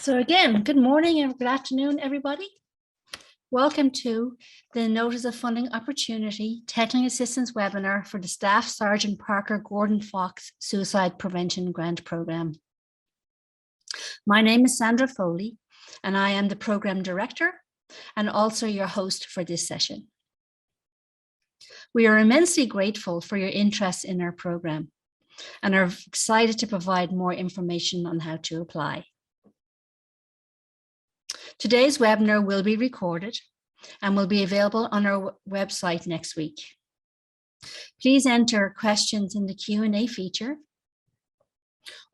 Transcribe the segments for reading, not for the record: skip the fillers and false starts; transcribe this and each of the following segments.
So again, good morning and good afternoon, everybody. Welcome to the Notice of Funding Opportunity Technical Assistance webinar for the Staff Sergeant Parker Gordon Fox Suicide Prevention Grant Program. My name is Sandra Foley, and I am the Program Director and also your host for this session. We are immensely grateful for your interest in our program and are excited to provide more information on how to apply. Today's webinar will be recorded and will be available on our website next week. Please enter questions in the Q&A feature.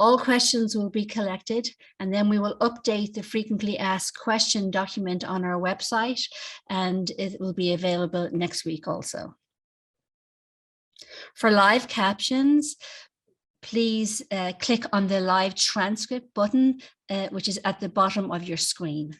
All questions will be collected, and then we will update the frequently asked question document on our website, and it will be available next week also. For live captions, please click on the live transcript button, which is at the bottom of your screen.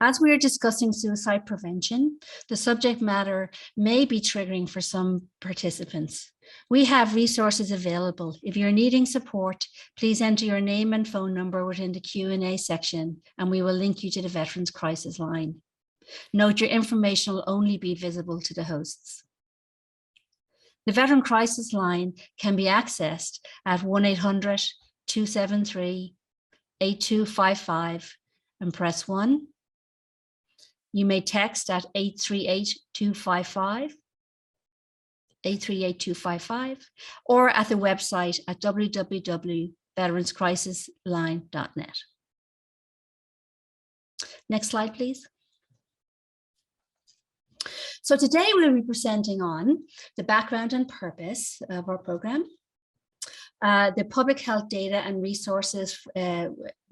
As we are discussing suicide prevention, the subject matter may be triggering for some participants. We have resources available. If you're needing support, please enter your name and phone number within the Q&A section, and we will link you to the Veterans Crisis Line. Note your information will only be visible to the hosts. The Veteran Crisis Line can be accessed at 1-800-273-8255 and press 1. You may text at 838-255, or at the website at www.veteranscrisisline.net. Next slide, please. So today we'll be presenting on the background and purpose of our program, the public health data and resources,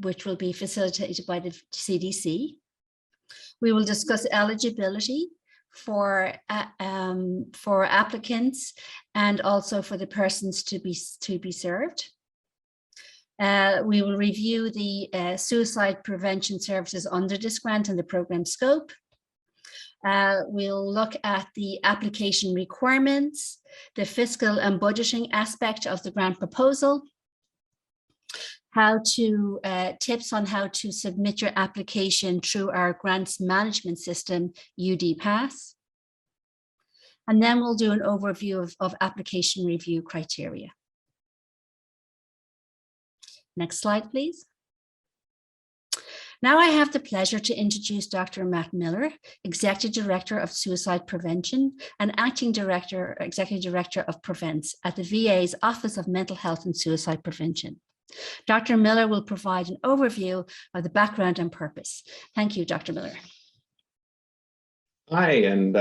which will be facilitated by the CDC. We will discuss eligibility for applicants and also for the persons to be served. We will review the suicide prevention services under this grant and the program scope. We'll look at the application requirements, the fiscal and budgeting aspect of the grant proposal, tips on how to submit your application through our grants management system, UDPass. And then we'll do an overview of application review criteria. Next slide, please. Now I have the pleasure to introduce Dr. Matt Miller, Executive Director of Suicide Prevention and Acting Executive Director of Prevents at the VA's Office of Mental Health and Suicide Prevention. Dr. Miller will provide an overview of the background and purpose. Thank you, Dr. Miller. Hi, and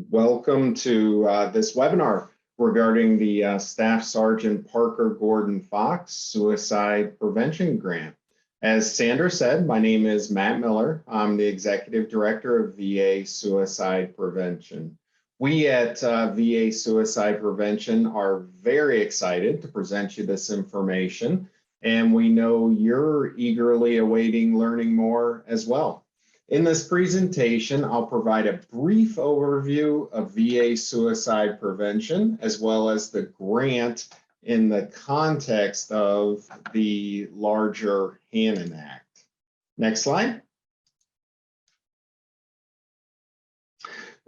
welcome to this webinar regarding the Staff Sergeant Parker Gordon Fox Suicide Prevention Grant. As Sandra said, my name is Matt Miller. I'm the Executive Director of VA Suicide Prevention. We at VA Suicide Prevention are very excited to present you this information, and we know you're eagerly awaiting learning more as well. In this presentation, I'll provide a brief overview of VA suicide prevention, as well as the grant in the context of the larger Hannon Act. Next slide.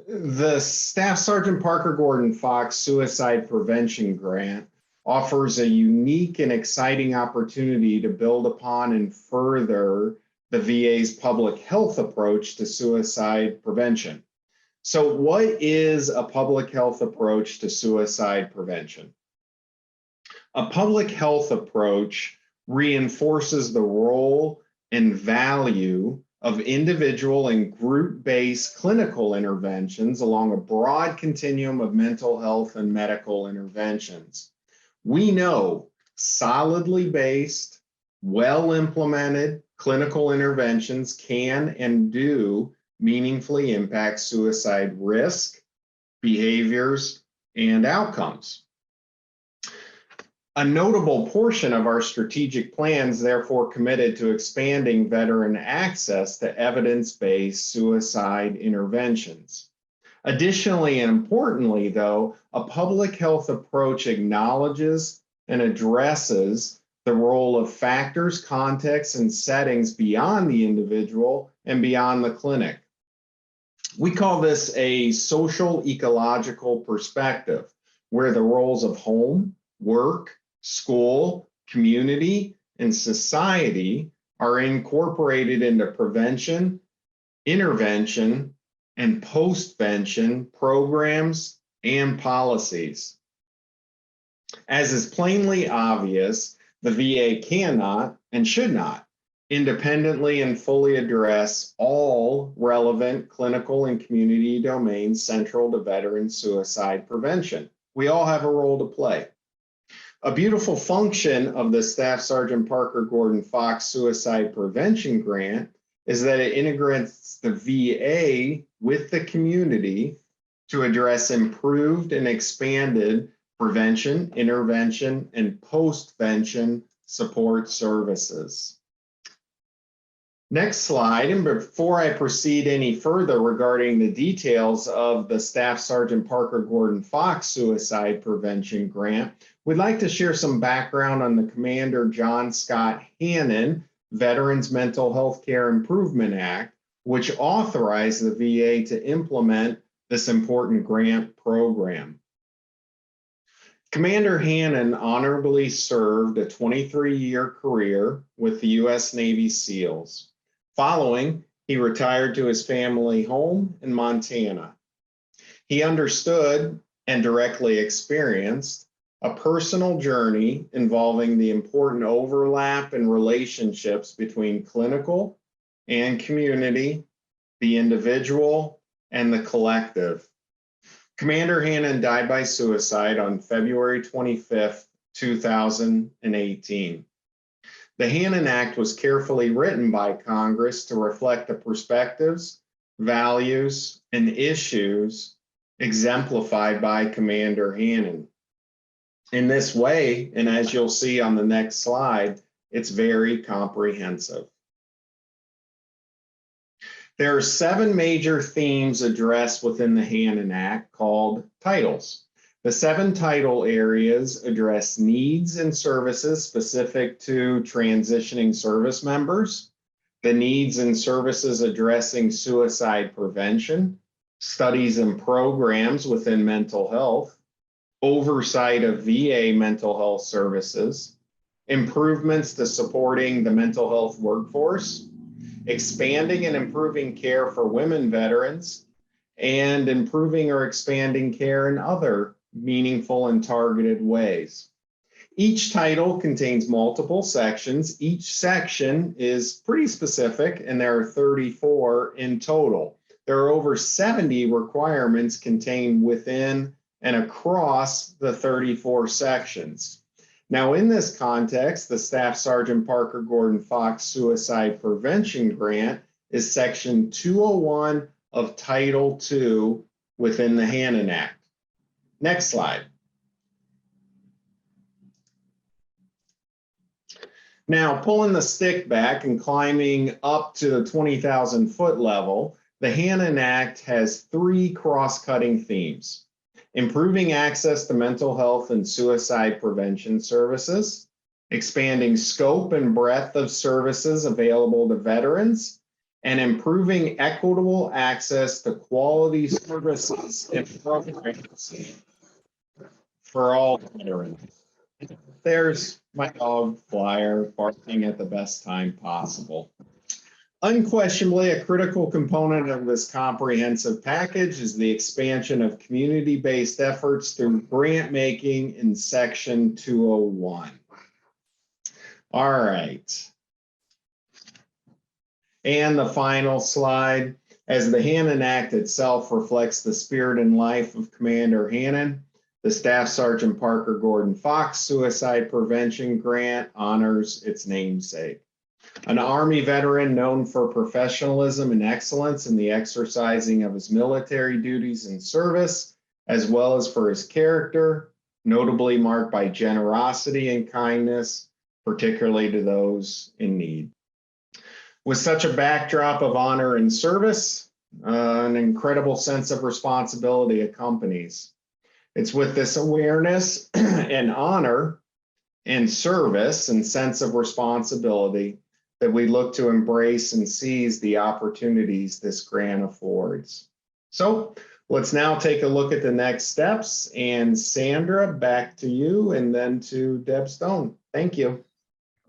The Staff Sergeant Parker Gordon Fox Suicide Prevention Grant offers a unique and exciting opportunity to build upon and further the VA's public health approach to suicide prevention. So what is a public health approach to suicide prevention? A public health approach reinforces the role and value of individual and group-based clinical interventions along a broad continuum of mental health and medical interventions. We know solidly based, well-implemented clinical interventions can and do meaningfully impact suicide risk, behaviors, and outcomes. A notable portion of our strategic plans therefore committed to expanding veteran access to evidence-based suicide interventions. Additionally and importantly, though, a public health approach acknowledges and addresses the role of factors, contexts, and settings beyond the individual and beyond the clinic. We call this a social ecological perspective, where the roles of home, work, school, community, and society are incorporated into prevention, intervention, and postvention programs and policies. As is plainly obvious, the VA cannot and should not independently and fully address all relevant clinical and community domains central to veteran suicide prevention. We all have a role to play. A beautiful function of the Staff Sergeant Parker Gordon Fox Suicide Prevention Grant is that it integrates the VA with the community to address improved and expanded prevention, intervention, and postvention support services. Next slide, and before I proceed any further regarding the details of the Staff Sergeant Parker Gordon Fox Suicide Prevention Grant, we'd like to share some background on the Commander John Scott Hannon Veterans Mental Health Care Improvement Act, which authorized the VA to implement this important grant program. Commander Hannon honorably served a 23-year career with the U.S. Navy SEALs. Following, he retired to his family home in Montana. He understood and directly experienced a personal journey involving the important overlap and relationships between clinical and community, the individual, and the collective. Commander Hannon died by suicide on February 25th, 2018. The Hannon Act was carefully written by Congress to reflect the perspectives, values, and issues exemplified by Commander Hannon. In this way, and as you'll see on the next slide, it's very comprehensive. There are 7 major themes addressed within the Hannon Act called titles. The 7 title areas address needs and services specific to transitioning service members, the needs and services addressing suicide prevention, studies and programs within mental health, oversight of VA mental health services, improvements to supporting the mental health workforce, expanding and improving care for women veterans, and improving or expanding care in other meaningful and targeted ways. Each title contains multiple sections. Each section is pretty specific, and there are 34 in total. There are over 70 requirements contained within and across the 34 sections. Now, in this context, the Staff Sergeant Parker Gordon Fox Suicide Prevention Grant is Section 201 of Title II within the Hannon Act. Next slide. Now, pulling the stick back and climbing up to the 20,000 foot level, the Hannon Act has 3 cross-cutting themes: improving access to mental health and suicide prevention services, expanding scope and breadth of services available to veterans, and improving equitable access to quality services and programs for all veterans. There's my dog Flyer barking at the best time possible. Unquestionably, a critical component of this comprehensive package is the expansion of community-based efforts through grant making in Section 201. All right. And the final slide, as the Hannon Act itself reflects the spirit and life of Commander Hannon, the Staff Sergeant Parker Gordon Fox Suicide Prevention Grant honors its namesake. An Army veteran known for professionalism and excellence in the exercising of his military duties and service, as well as for his character, notably marked by generosity and kindness, particularly to those in need. With such a backdrop of honor and service, an incredible sense of responsibility accompanies. It's with this awareness and honor and service and sense of responsibility that we look to embrace and seize the opportunities this grant affords. So let's now take a look at the next steps. And Sandra, back to you, and then to Deb Stone. Thank you.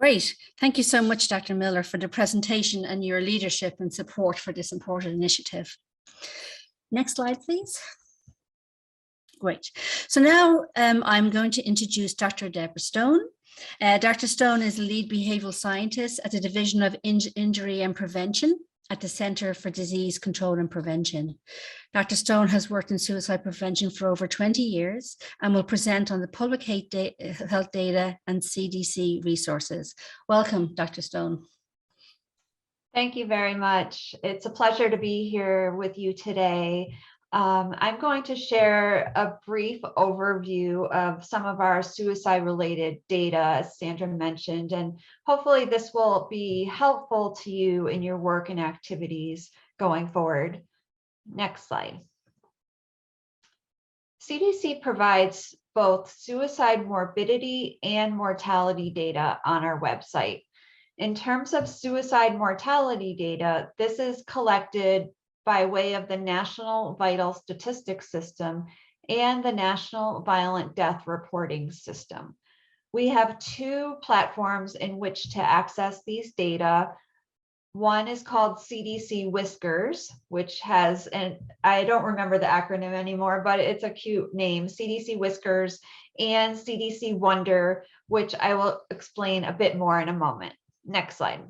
Great. Thank you so much, Dr. Miller, for the presentation and your leadership and support for this important initiative. Next slide, please. Great. So now I'm going to introduce Dr. Deborah Stone. Dr. Stone is a lead behavioral scientist at the Division of Injury and Prevention at the Center for Disease Control and Prevention. Dr. Stone has worked in suicide prevention for over 20 years and will present on the public health data and CDC resources. Welcome, Dr. Stone. Thank you very much. It's a pleasure to be here with you today. I'm going to share a brief overview of some of our suicide-related data, as Sandra mentioned, and hopefully this will be helpful to you in your work and activities going forward. Next slide. CDC provides both suicide morbidity and mortality data on our website. In terms of suicide mortality data, this is collected by way of the National Vital Statistics System and the National Violent Death Reporting System. We have two platforms in which to access these data. One is called CDC Whiskers, which has, and I don't remember the acronym anymore, but it's a cute name, CDC Whiskers, and CDC Wonder, which I will explain a bit more in a moment. Next slide.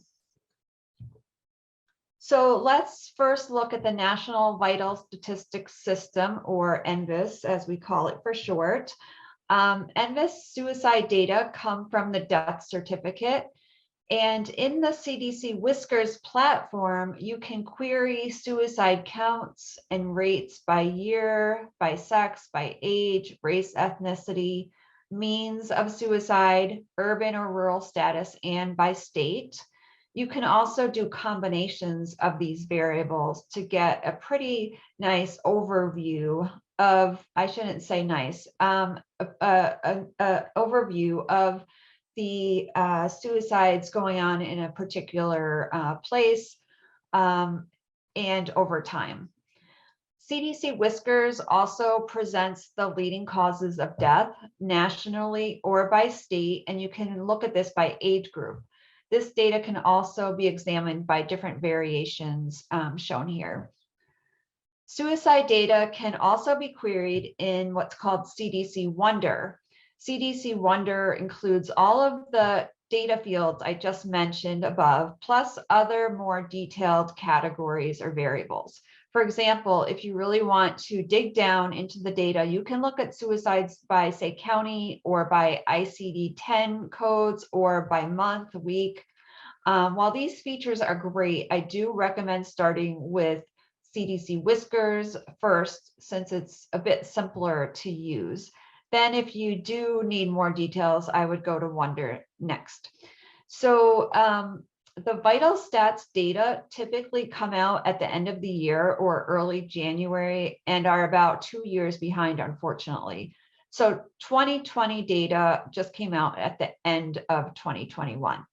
So let's first look at the National Vital Statistics System, or NVIS, as we call it for short. NVIS suicide data come from the death certificate. And in the CDC Whiskers platform, you can query suicide counts and rates by year, by sex, by age, race, ethnicity, means of suicide, urban or rural status, and by state. You can also do combinations of these variables to get a pretty nice overview of, I shouldn't say nice, overview of the suicides going on in a particular place and over time. CDC Whiskers also presents the leading causes of death nationally or by state, and you can look at this by age group. This data can also be examined by different variations shown here. Suicide data can also be queried in what's called CDC Wonder. CDC Wonder includes all of the data fields I just mentioned above, plus other more detailed categories or variables. For example, if you really want to dig down into the data, you can look at suicides by, say, county or by ICD-10 codes or by month, week. While these features are great, I do recommend starting with CDC Whiskers first, since it's a bit simpler to use. Then if you do need more details, I would go to Wonder next. So the vital stats data typically come out at the end of the year or early January and are about 2 years behind, unfortunately. So 2020 data just came out at the end of 2021.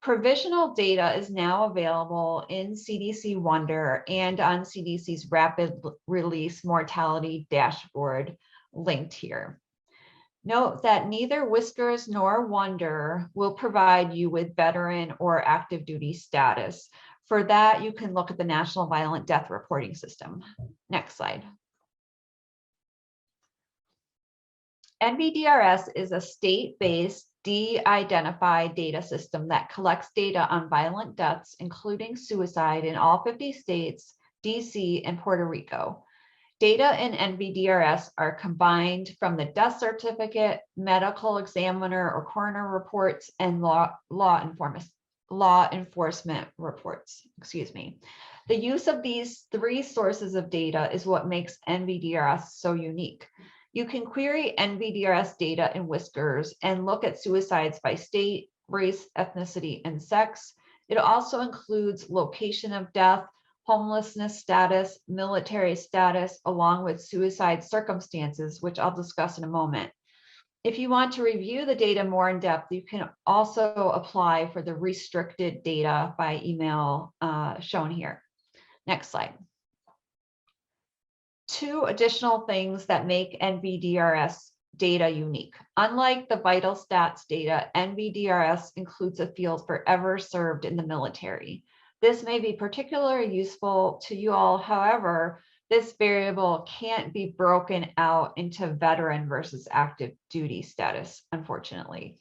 Provisional data is now available in CDC Wonder and on CDC's rapid release mortality dashboard linked here. Note that neither Whiskers nor Wonder will provide you with veteran or active duty status. For that, you can look at the National Violent Death Reporting System. Next slide. NVDRS is a state-based de-identified data system that collects data on violent deaths, including suicide, in all 50 states, DC, and Puerto Rico. Data in NVDRS are combined from the death certificate, medical examiner or coroner reports, and law enforcement reports. Excuse me. The use of these three sources of data is what makes NVDRS so unique. You can query NVDRS data in Whiskers and look at suicides by state, race, ethnicity, and sex. It also includes location of death, homelessness status, military status, along with suicide circumstances, which I'll discuss in a moment. If you want to review the data more in depth, you can also apply for the restricted data by email shown here. Next slide. 2 additional things that make NVDRS data unique. Unlike the vital stats data, NVDRS includes a field for ever served in the military. This may be particularly useful to you all. However, this variable can't be broken out into veteran versus active duty status, unfortunately.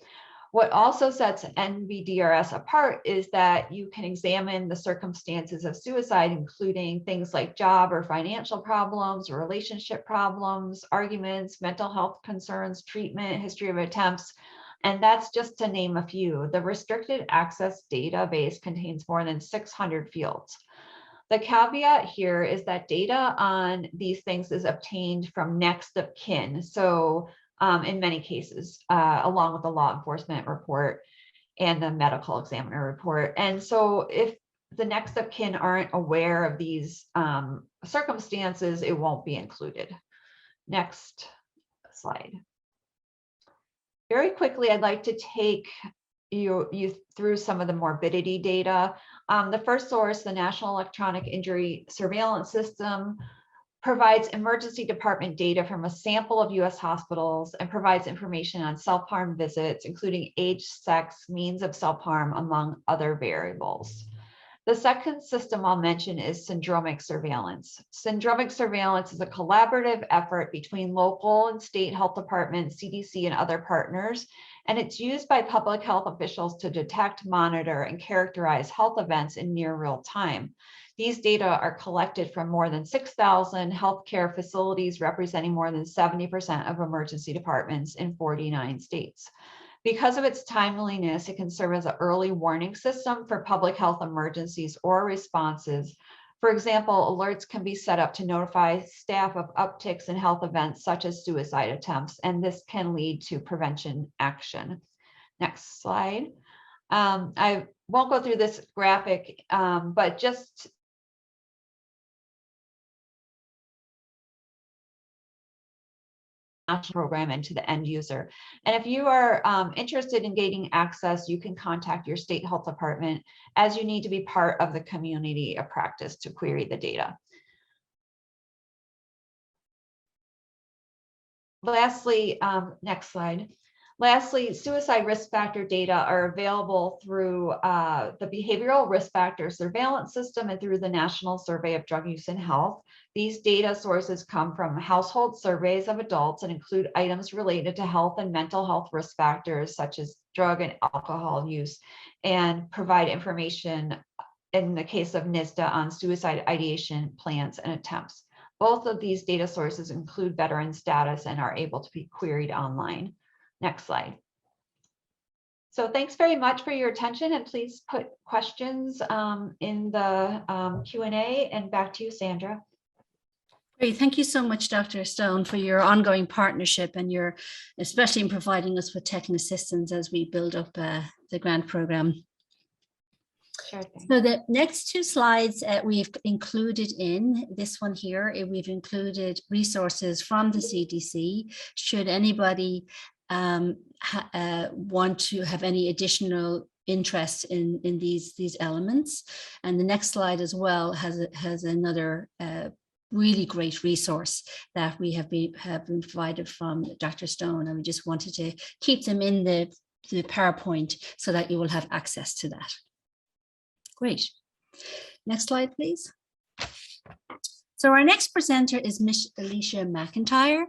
What also sets NVDRS apart is that you can examine the circumstances of suicide, including things like job or financial problems, relationship problems, arguments, mental health concerns, treatment, history of attempts, and that's just to name a few. The restricted access database contains more than 600 fields. The caveat here is that data on these things is obtained from next of kin. So in many cases, along with the law enforcement report and the medical examiner report. And so if the next of kin aren't aware of these circumstances, it won't be included. Next slide. Very quickly, I'd like to take you through some of the morbidity data. The first source, the National Electronic Injury Surveillance System, provides emergency department data from a sample of US hospitals and provides information on self-harm visits, including age, sex, means of self-harm, among other variables. The second system I'll mention is syndromic surveillance. Syndromic surveillance is a collaborative effort between local and state health departments, CDC, and other partners, and it's used by public health officials to detect, monitor, and characterize health events in near real time. These data are collected from more than 6,000 healthcare facilities, representing more than 70% of emergency departments in 49 states. Because of its timeliness, it can serve as an early warning system for public health emergencies or responses. For example, alerts can be set up to notify staff of upticks in health events such as suicide attempts, and this can lead to prevention action. Next slide. I won't go through this graphic, but just program and to the end user. And if you are interested in gaining access, you can contact your state health department, as you need to be part of the community of practice to query the data. Lastly, next slide. Lastly, suicide risk factor data are available through the Behavioral Risk Factor Surveillance System and through the National Survey of Drug Use and Health. These data sources come from household surveys of adults and include items related to health and mental health risk factors such as drug and alcohol use, and provide information in the case of NISDA on suicide ideation, plans, and attempts. Both of these data sources include veteran status and are able to be queried online. Next slide. So thanks very much for your attention, and please put questions in the Q&A, and back to you, Sandra. Great. Thank you so much, Dr. Stone, for your ongoing partnership and your, especially in providing us with technical assistance as we build up the grant program. Sure thing. So the next 2 slides we've included in this one here, we've included resources from the CDC. Should anybody want to have any additional interest in these elements. And the next slide as well has another really great resource that we have been provided from Dr. Stone, and we just wanted to keep them in the PowerPoint so that you will have access to that. Great. Next slide, please. So our next presenter is Miss Alicia McIntyre.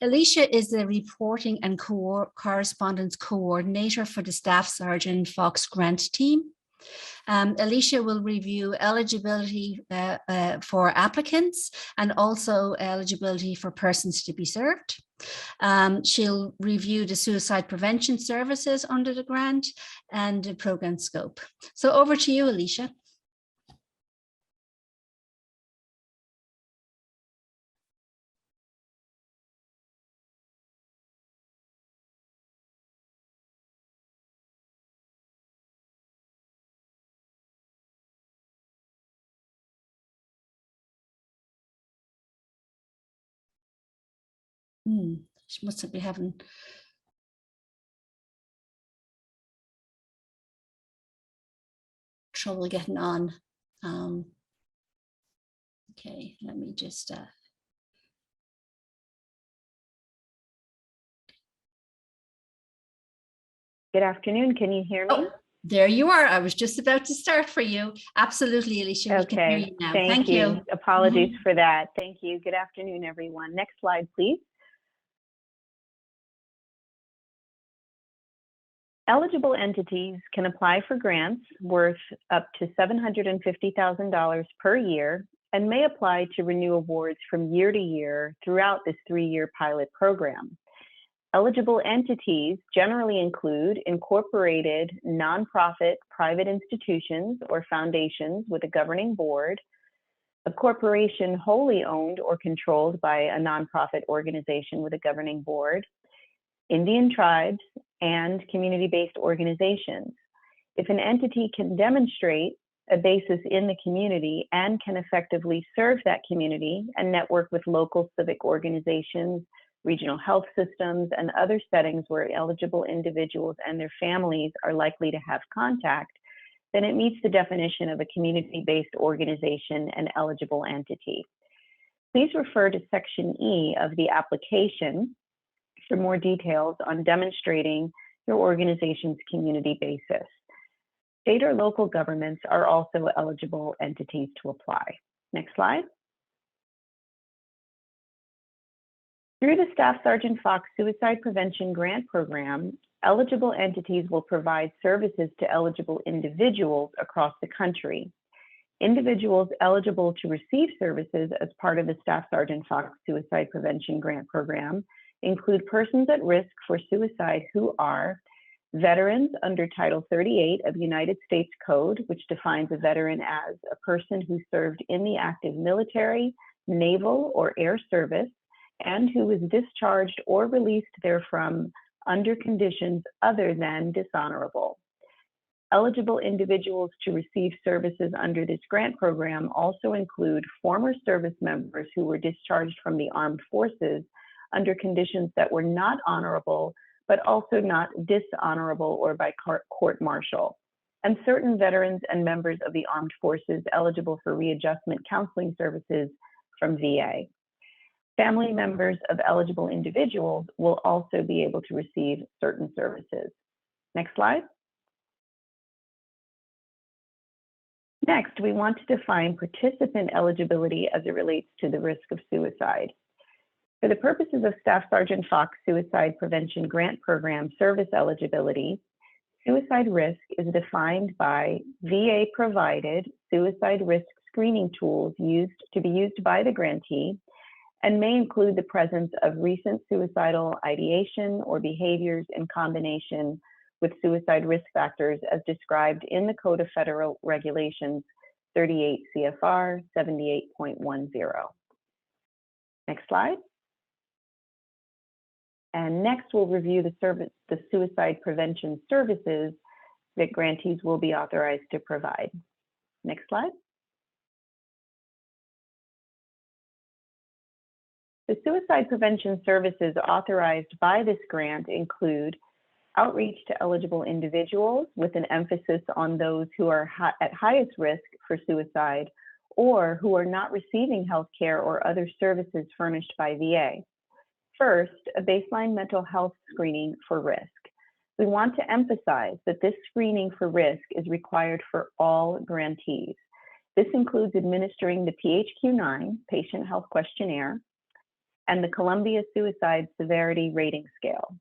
Alicia is the reporting and correspondence coordinator for the Staff Sergeant Fox grant team. Alicia will review eligibility for applicants and also eligibility for persons to be served. She'll review the suicide prevention services under the grant and the program scope. So over to you, Alicia. She must be having trouble getting on. Okay, let me just Good afternoon. Can you hear me? Oh, there you are. I was just about to start for you. Absolutely, Alicia. We can hear Okay. you now. Thank you. you. Apologies for that. Thank you. Good afternoon, everyone. Next slide, please. Eligible entities can apply for grants worth up to $750,000 per year and may apply to renew awards from year to year throughout this 3-year pilot program. Eligible entities generally include incorporated nonprofit private institutions or foundations with a governing board, a corporation wholly owned or controlled by a nonprofit organization with a governing board, Indian tribes, and community-based organizations. If an entity can demonstrate a basis in the community and can effectively serve that community and network with local civic organizations, regional health systems, and other settings where eligible individuals and their families are likely to have contact, then it meets the definition of a community-based organization and eligible entity. Please refer to Section E of the application for more details on demonstrating your organization's community basis. State or local governments are also eligible entities to apply. Next slide. Through the Staff Sergeant Fox Suicide Prevention Grant Program, eligible entities will provide services to eligible individuals across the country. Individuals eligible to receive services as part of the Staff Sergeant Fox Suicide Prevention Grant Program include persons at risk for suicide who are veterans under Title 38 of the United States Code, which defines a veteran as a person who served in the active military, naval, or air service, and who was discharged or released therefrom under conditions other than dishonorable. Eligible individuals to receive services under this grant program also include former service members who were discharged from the armed forces under conditions that were not honorable, but also not dishonorable or by court-martial, and certain veterans and members of the armed forces eligible for readjustment counseling services from VA. Family members of eligible individuals will also be able to receive certain services. Next slide. Next, we want to define participant eligibility as it relates to the risk of suicide. For the purposes of Staff Sergeant Fox Suicide Prevention Grant Program service eligibility, suicide risk is defined by VA-provided suicide risk screening tools to be used by the grantee and may include the presence of recent suicidal ideation or behaviors in combination with suicide risk factors as described in the Code of Federal Regulations 38 CFR 78.10. Next slide. And next, we'll review the suicide prevention services that grantees will be authorized to provide. Next slide. The suicide prevention services authorized by this grant include outreach to eligible individuals with an emphasis on those who are at highest risk for suicide or who are not receiving health care or other services furnished by VA. First, a baseline mental health screening for risk. We want to emphasize that this screening for risk is required for all grantees. This includes administering the PHQ-9 Patient Health Questionnaire and the Columbia Suicide Severity Rating Scale.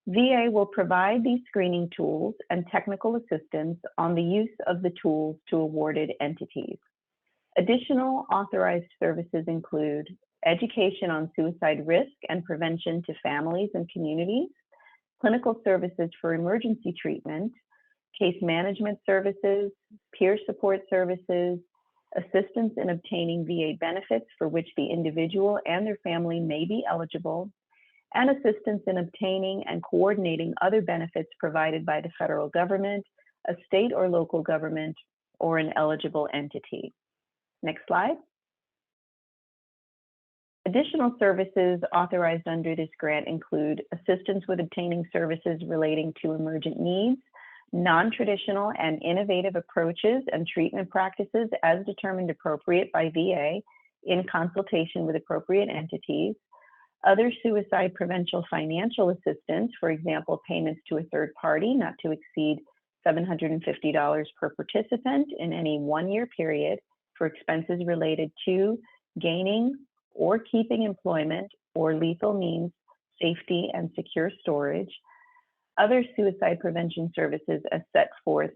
VA will provide these screening tools and technical assistance on the use of the tools to awarded entities. Additional authorized services include education on suicide risk and prevention to families and communities, clinical services for emergency treatment, case management services, peer support services, assistance in obtaining VA benefits for which the individual and their family may be eligible, and assistance in obtaining and coordinating other benefits provided by the federal government, a state or local government, or an eligible entity. Next slide. Additional services authorized under this grant include assistance with obtaining services relating to emergent needs, non-traditional and innovative approaches and treatment practices as determined appropriate by VA in consultation with appropriate entities, other suicide prevention financial assistance, for example, payments to a third party not to exceed $750 per participant in any one-year period for expenses related to gaining or keeping employment or lethal means, safety and secure storage, other suicide prevention services as set forth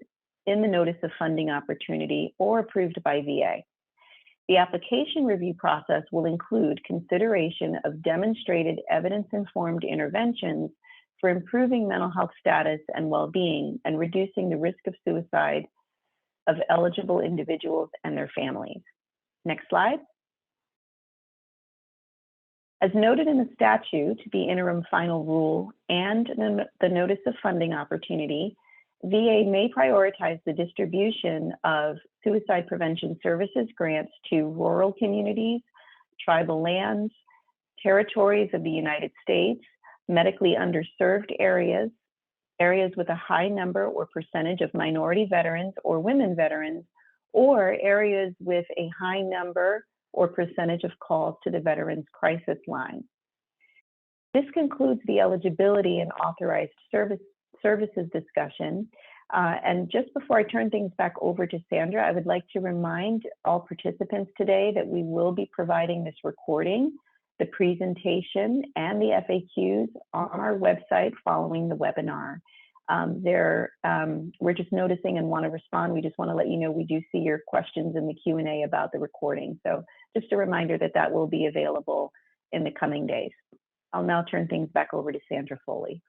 in the notice of funding opportunity or approved by VA. The application review process will include consideration of demonstrated evidence-informed interventions for improving mental health status and well-being and reducing the risk of suicide of eligible individuals and their families. Next slide. As noted in the statute, the interim final rule, and the notice of funding opportunity, VA may prioritize the distribution of suicide prevention services grants to rural communities, tribal lands, territories of the United States, medically underserved areas, areas with a high number or percentage of minority veterans or women veterans, or areas with a high number or percentage of calls to the Veterans Crisis Line. This concludes the eligibility and authorized services discussion. And just before I turn things back over to Sandra, I would like to remind all participants today that we will be providing this recording, the presentation, and the FAQs on our website following the webinar. We're just noticing and want to respond. We just want to let you know we do see your questions in the Q&A about the recording. So just a reminder that that will be available in the coming days. I'll now turn things back over to Sandra Foley.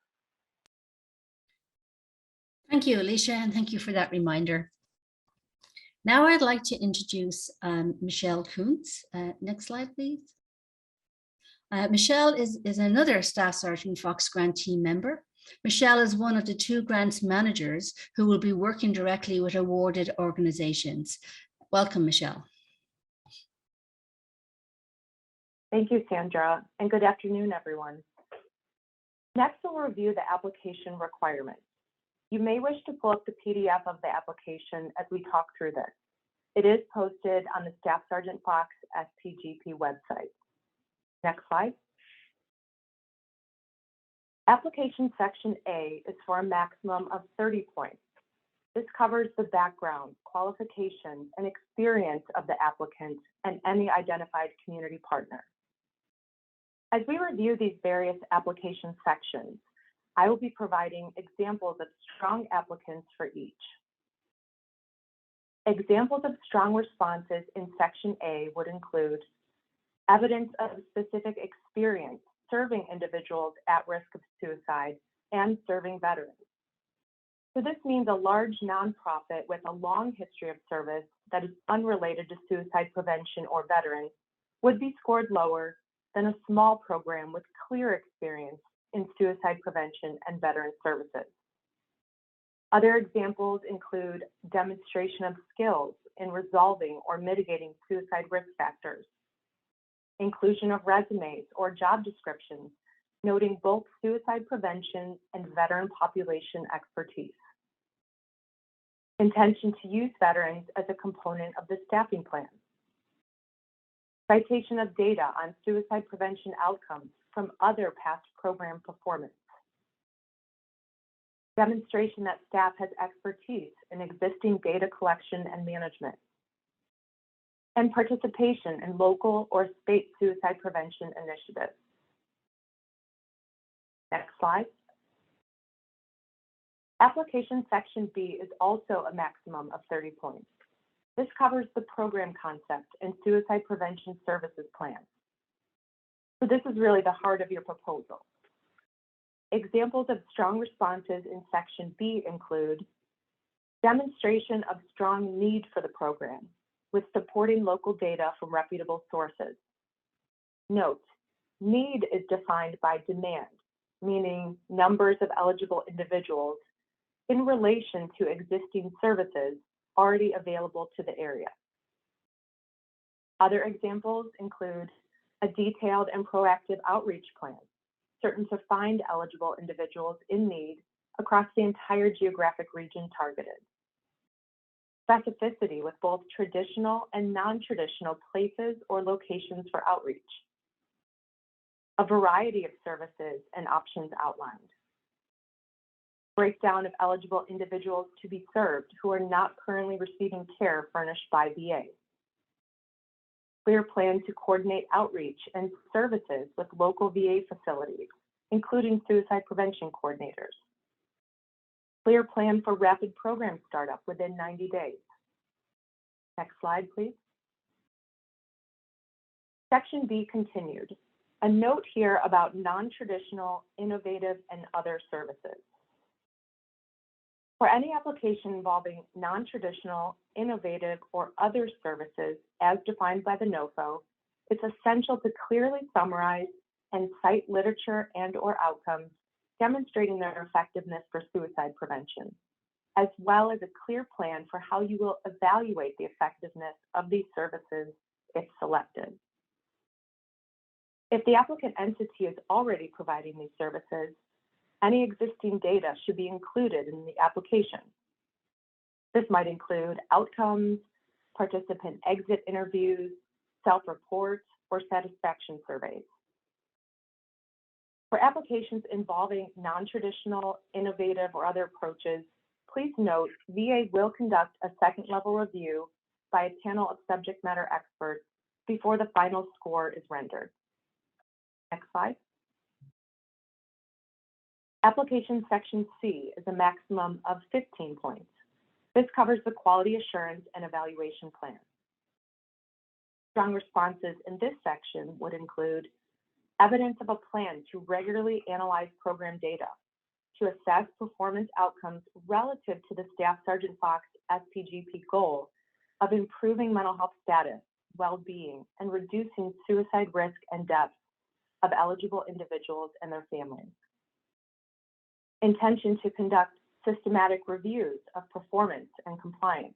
Thank you, Alicia, and thank you for that reminder. Now I'd like to introduce Michelle Kuntz. Next slide, please. Michelle is another Staff Sergeant Fox grant team member. Michelle is one of the 2 grants managers who will be working directly with awarded organizations. Welcome, Michelle. Thank you, Sandra, and good afternoon, everyone. Next, we'll review the application requirements. You may wish to pull up the PDF of the application as we talk through this. It is posted on the Staff Sergeant Fox SPGP website. Next slide. Application Section A is for a maximum of 30 points. This covers the background, qualifications, and experience of the applicant and any identified community partner. As we review these various application sections, I will be providing examples of strong applicants for each. Examples of strong responses in Section A would include evidence of specific experience serving individuals at risk of suicide and serving veterans. So this means a large nonprofit with a long history of service that is unrelated to suicide prevention or veterans would be scored lower than a small program with clear experience in suicide prevention and veteran services. Other examples include demonstration of skills in resolving or mitigating suicide risk factors, inclusion of resumes or job descriptions noting both suicide prevention and veteran population expertise, intention to use veterans as a component of the staffing plan, citation of data on suicide prevention outcomes from other past program performance, demonstration that staff has expertise in existing data collection and management, and participation in local or state suicide prevention initiatives. Next slide. Application Section B is also a maximum of 30 points. This covers the program concept and suicide prevention services plan. So this is really the heart of your proposal. Examples of strong responses in Section B include demonstration of strong need for the program with supporting local data from reputable sources. Note, need is defined by demand, meaning numbers of eligible individuals in relation to existing services already available to the area. Other examples include a detailed and proactive outreach plan, certain to find eligible individuals in need across the entire geographic region targeted. Specificity with both traditional and non-traditional places or locations for outreach. A variety of services and options outlined. Breakdown of eligible individuals to be served who are not currently receiving care furnished by VA. Clear plan to coordinate outreach and services with local VA facilities, including suicide prevention coordinators. Clear plan for rapid program startup within 90 days. Next slide, please. Section B continued. A note here about non-traditional, innovative, and other services. For any application involving non-traditional, innovative, or other services as defined by the NOFO, it's essential to clearly summarize and cite literature and/or outcomes demonstrating their effectiveness for suicide prevention, as well as a clear plan for how you will evaluate the effectiveness of these services if selected. If the applicant entity is already providing these services, any existing data should be included in the application. This might include outcomes, participant exit interviews, self-reports, or satisfaction surveys. For applications involving non-traditional, innovative, or other approaches, please note VA will conduct a second level review by a panel of subject matter experts before the final score is rendered. Next slide. Application section C is a maximum of 15 points. This covers the quality assurance and evaluation plan. Strong responses in this section would include evidence of a plan to regularly analyze program data, to assess performance outcomes relative to the Staff Sergeant Fox SPGP goal of improving mental health status, well-being, and reducing suicide risk and deaths of eligible individuals and their families. Intention to conduct systematic reviews of performance and compliance,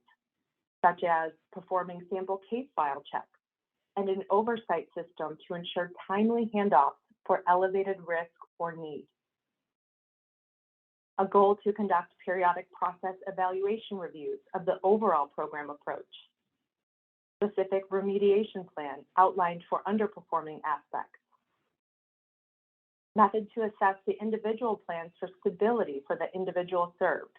such as performing sample case file checks and an oversight system to ensure timely handoffs for elevated risk or need. A goal to conduct periodic process evaluation reviews of the overall program approach. Specific remediation plan outlined for underperforming aspects. Method to assess the individual plans for stability for the individual served.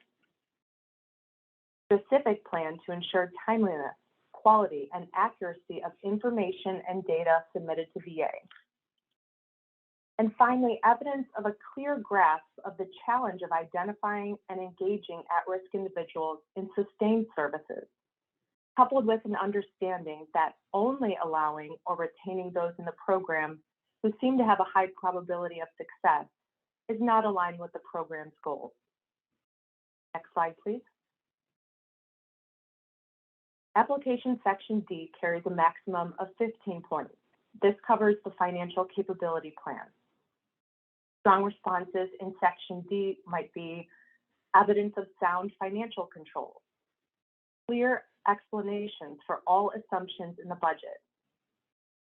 Specific plan to ensure timeliness, quality, and accuracy of information and data submitted to VA. And finally, evidence of a clear grasp of the challenge of identifying and engaging at-risk individuals in sustained services, coupled with an understanding that only allowing or retaining those in the program who seem to have a high probability of success is not aligned with the program's goals. Next slide, please. Application section D carries a maximum of 15 points. This covers the financial capability plan. Strong responses in section D might be evidence of sound financial controls, clear explanations for all assumptions in the budget,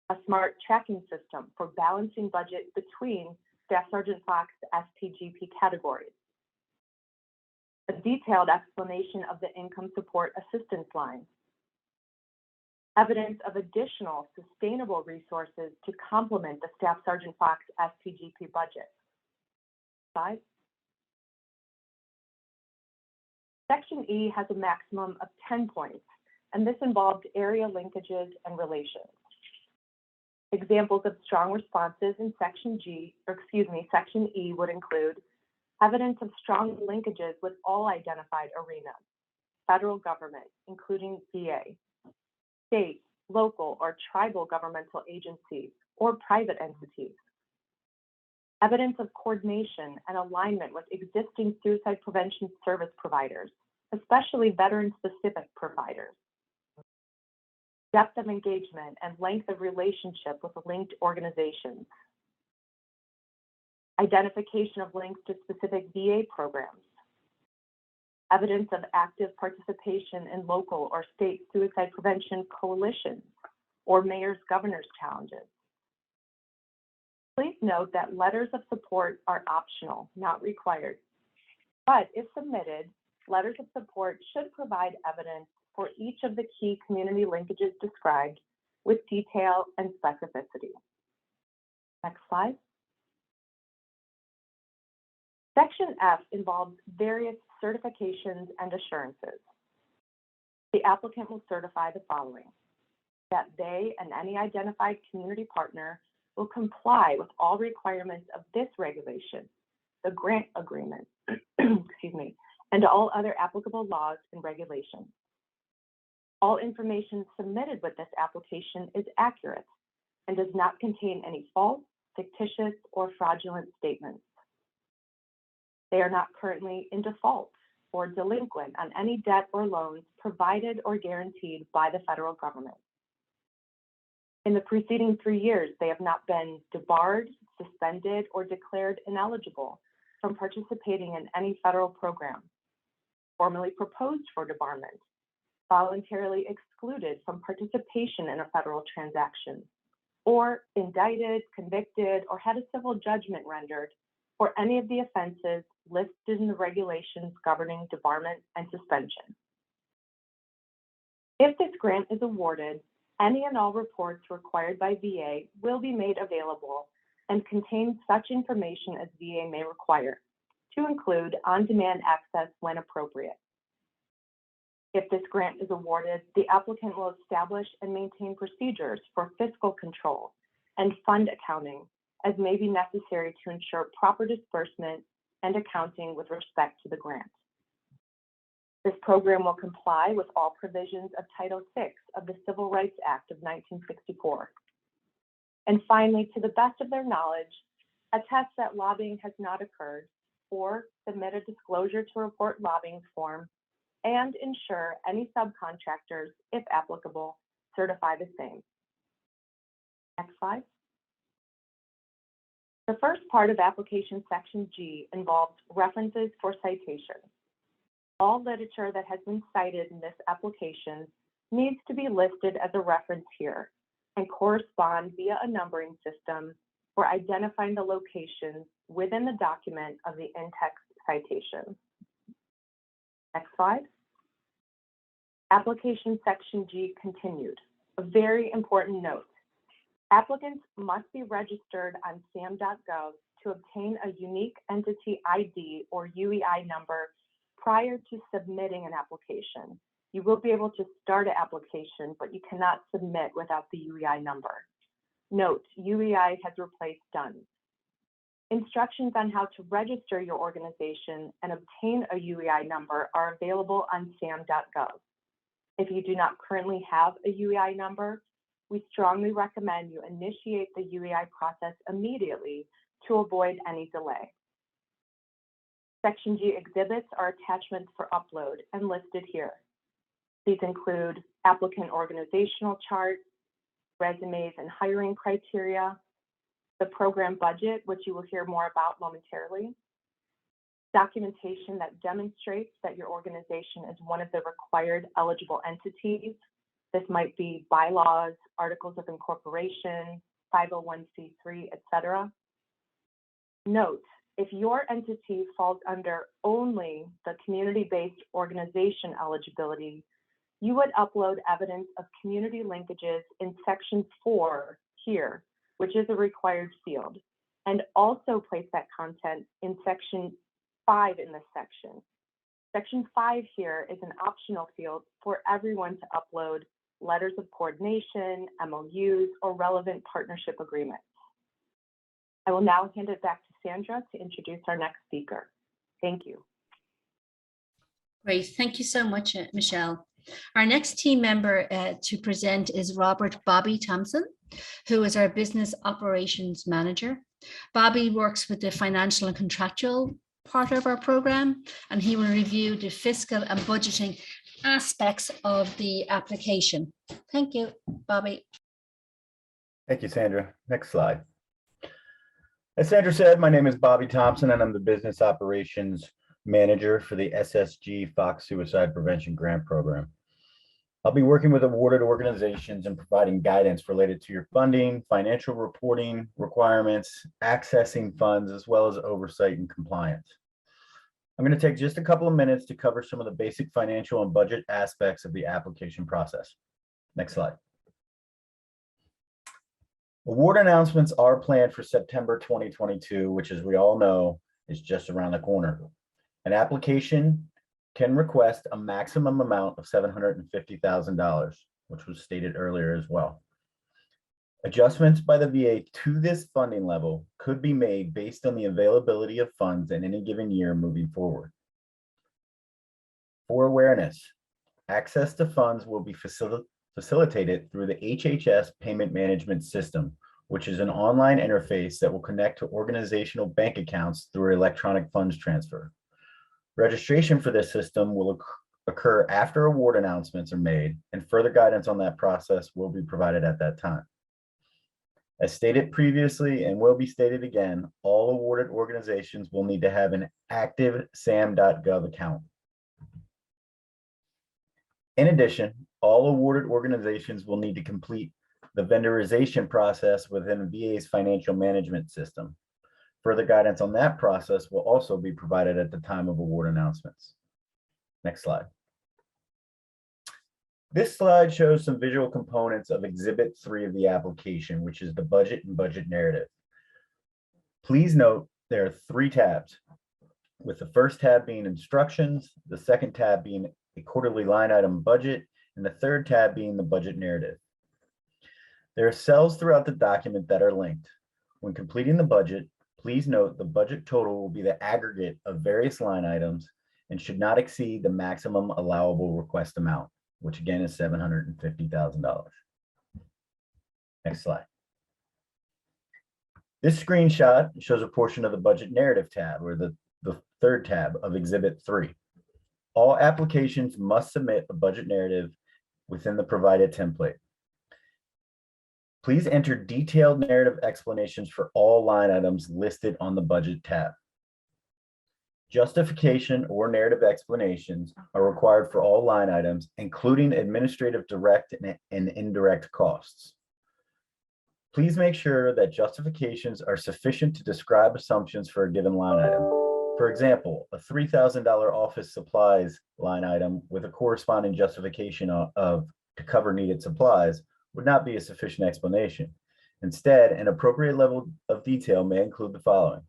a smart tracking system for balancing budget between Staff Sergeant Fox SPGP categories, a detailed explanation of the income support assistance line, evidence of additional sustainable resources to complement the Staff Sergeant Fox SPGP budget. Slide. Section E has a maximum of 10 points, and this involved area linkages and relations. Examples of strong responses in section section E would include evidence of strong linkages with all identified arenas, federal government, including VA, state, local, or tribal governmental agencies, or private entities. Evidence of coordination and alignment with existing suicide prevention service providers, especially veteran-specific providers. Depth of engagement and length of relationship with linked organizations. Identification of links to specific VA programs. Evidence of active participation in local or state suicide prevention coalitions or mayor's governor's challenges. Please note that letters of support are optional, not required. But if submitted, letters of support should provide evidence for each of the key community linkages described with detail and specificity. Next slide. Section F involves various certifications and assurances. The applicant will certify the following: that they and any identified community partner will comply with all requirements of this regulation, the grant agreement, excuse me, and all other applicable laws and regulations. All information submitted with this application is accurate and does not contain any false, fictitious, or fraudulent statements. They are not currently in default or delinquent on any debt or loans provided or guaranteed by the federal government. In the preceding 3 years, they have not been debarred, suspended, or declared ineligible from participating in any federal program, formally proposed for debarment, voluntarily excluded from participation in a federal transaction, or indicted, convicted, or had a civil judgment rendered for any of the offenses listed in the regulations governing debarment and suspension. If this grant is awarded, any and all reports required by VA will be made available and contain such information as VA may require, to include on-demand access when appropriate. If this grant is awarded, the applicant will establish and maintain procedures for fiscal control and fund accounting as may be necessary to ensure proper disbursement and accounting with respect to the grant. This program will comply with all provisions of Title VI of the Civil Rights Act of 1964. And finally, to the best of their knowledge, attest that lobbying has not occurred, or submit a disclosure to report lobbying form, and ensure any subcontractors, if applicable, certify the same. Next slide. The first part of application section G involves references for citations. All literature that has been cited in this application needs to be listed as a reference here and correspond via a numbering system for identifying the locations within the document of the in-text citation. Next slide. Application section G continued. A very important note. Applicants must be registered on sam.gov to obtain a unique entity ID or UEI number prior to submitting an application. You will be able to start an application, but you cannot submit without the UEI number. Note, UEI has replaced DUNS. Instructions on how to register your organization and obtain a UEI number are available on sam.gov. If you do not currently have a UEI number, we strongly recommend you initiate the UEI process immediately to avoid any delay. Section G exhibits are attachments for upload and listed here. These include applicant organizational chart, resumes and hiring criteria, the program budget, which you will hear more about momentarily, documentation that demonstrates that your organization is one of the required eligible entities. This might be bylaws, articles of incorporation, 501c3, etc. Note, if your entity falls under only the community-based organization eligibility, you would upload evidence of community linkages in section 4 here, which is a required field, and also place that content in section 5 in this section. Section 5 here is an optional field for everyone to upload letters of coordination, MOUs, or relevant partnership agreements. I will now hand it back to Sandra to introduce our next speaker. Thank you. Great, thank you so much, Michelle. Our next team member to present is Robert Bobby Thompson, who is our Business Operations Manager. Bobby works with the financial and contractual part of our program, and he will review the fiscal and budgeting aspects of the application. Thank you, Bobby. Thank you, Sandra. Next slide. As Sandra said, my name is Bobby Thompson, and I'm the Business Operations Manager for the SSG Fox Suicide Prevention Grant Program. I'll be working with awarded organizations and providing guidance related to your funding, financial reporting requirements, accessing funds, as well as oversight and compliance. I'm going to take just a couple of minutes to cover some of the basic financial and budget aspects of the application process. Next slide. Award announcements are planned for September 2022, which, as we all know, is just around the corner. An application can request a maximum amount of $750,000, which was stated earlier as well. Adjustments by the VA to this funding level could be made based on the availability of funds in any given year moving forward. For awareness, access to funds will be facilitated through the HHS Payment Management System, which is an online interface that will connect to organizational bank accounts through electronic funds transfer. Registration for this system will occur after award announcements are made, and further guidance on that process will be provided at that time. As stated previously and will be stated again, all awarded organizations will need to have an active SAM.gov account. In addition, all awarded organizations will need to complete the vendorization process within VA's financial management system. Further guidance on that process will also be provided at the time of award announcements. Next slide. This slide shows some visual components of Exhibit 3 of the application, which is the budget and budget narrative. Please note there are 3 tabs, with the first tab being instructions, the second tab being a quarterly line item budget, and the third tab being the budget narrative. There are cells throughout the document that are linked. When completing the budget, please note the budget total will be the aggregate of various line items and should not exceed the maximum allowable request amount, which again is $750,000. Next slide. This screenshot shows a portion of the budget narrative tab, or the third tab of Exhibit 3. All applications must submit a budget narrative within the provided template. Please enter detailed narrative explanations for all line items listed on the budget tab. Justification or narrative explanations are required for all line items, including administrative direct and indirect costs. Please make sure that justifications are sufficient to describe assumptions for a given line item. For example, a $3,000 office supplies line item with a corresponding justification to cover needed supplies would not be a sufficient explanation. Instead, an appropriate level of detail may include the following.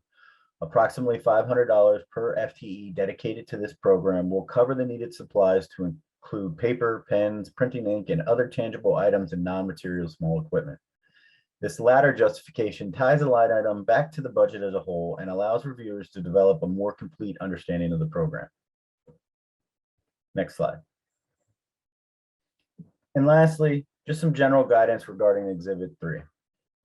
Approximately $500 per FTE dedicated to this program will cover the needed supplies to include paper, pens, printing ink, and other tangible items and non-material small equipment. This latter justification ties the line item back to the budget as a whole and allows reviewers to develop a more complete understanding of the program. Next slide. And lastly, just some general guidance regarding Exhibit 3.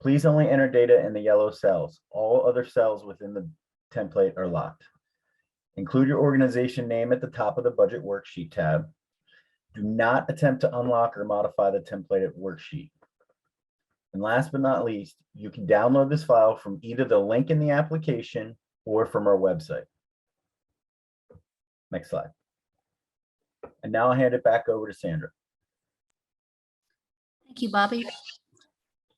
Please only enter data in the yellow cells. All other cells within the template are locked. Include your organization name at the top of the budget worksheet tab. Do not attempt to unlock or modify the templated worksheet. And last but not least, you can download this file from either the link in the application or from our website. Next slide. And now I'll hand it back over to Sandra. Thank you, Bobby.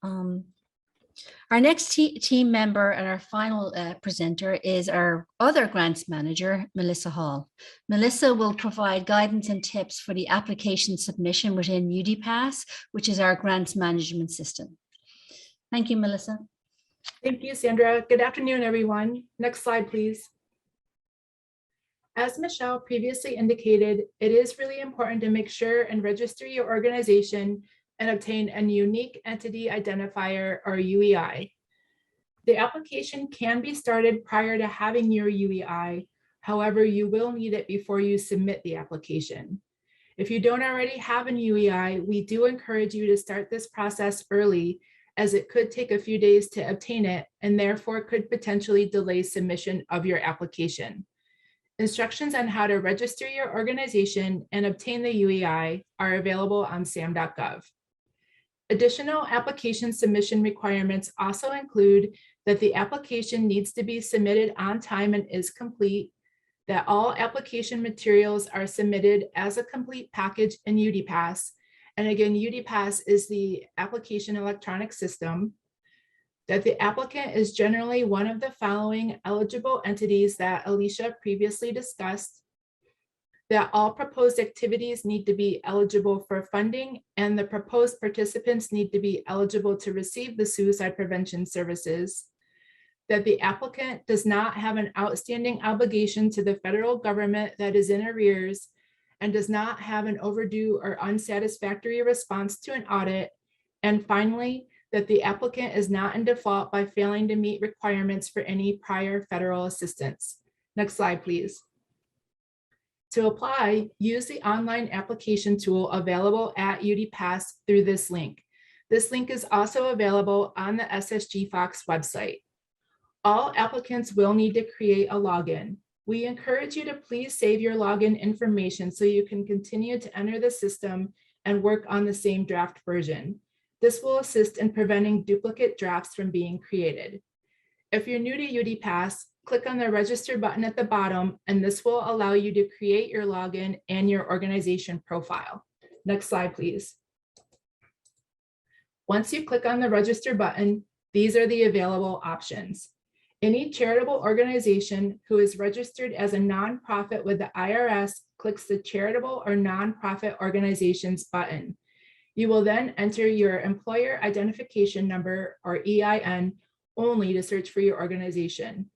Our next team member and our final presenter is our other grants manager, Melissa Hall. Melissa will provide guidance and tips for the application submission within UDPass, which is our grants management system. Thank you, Melissa. Thank you, Sandra. Good afternoon, everyone. Next slide, please. As Michelle previously indicated, it is really important to make sure and register your organization and obtain a unique entity identifier, or UEI. The application can be started prior to having your UEI. However, you will need it before you submit the application. If you don't already have an UEI, we do encourage you to start this process early, as it could take a few days to obtain it and therefore could potentially delay submission of your application. Instructions on how to register your organization and obtain the UEI are available on SAM.gov. Additional application submission requirements also include that the application needs to be submitted on time and is complete, that all application materials are submitted as a complete package in UDPass, And again, UDPass is the application electronic system. That the applicant is generally one of the following eligible entities that Alicia previously discussed. That all proposed activities need to be eligible for funding, and the proposed participants need to be eligible to receive the suicide prevention services. That the applicant does not have an outstanding obligation to the federal government that is in arrears and does not have an overdue or unsatisfactory response to an audit. And finally, that the applicant is not in default by failing to meet requirements for any prior federal assistance. Next slide, please. To apply, use the online application tool available at UDPass through this link. This link is also available on the SSG Fox website. All applicants will need to create a login. We encourage you to please save your login information so you can continue to enter the system and work on the same draft version. This will assist in preventing duplicate drafts from being created. If you're new to UDPass, click on the register button at the bottom, and this will allow you to create your login and your organization profile. Next slide, please. Once you click on the register button, these are the available options. Any charitable organization who is registered as a nonprofit with the IRS clicks the charitable or nonprofit organizations button. You will then enter your employer identification number or EIN only to search for your organization.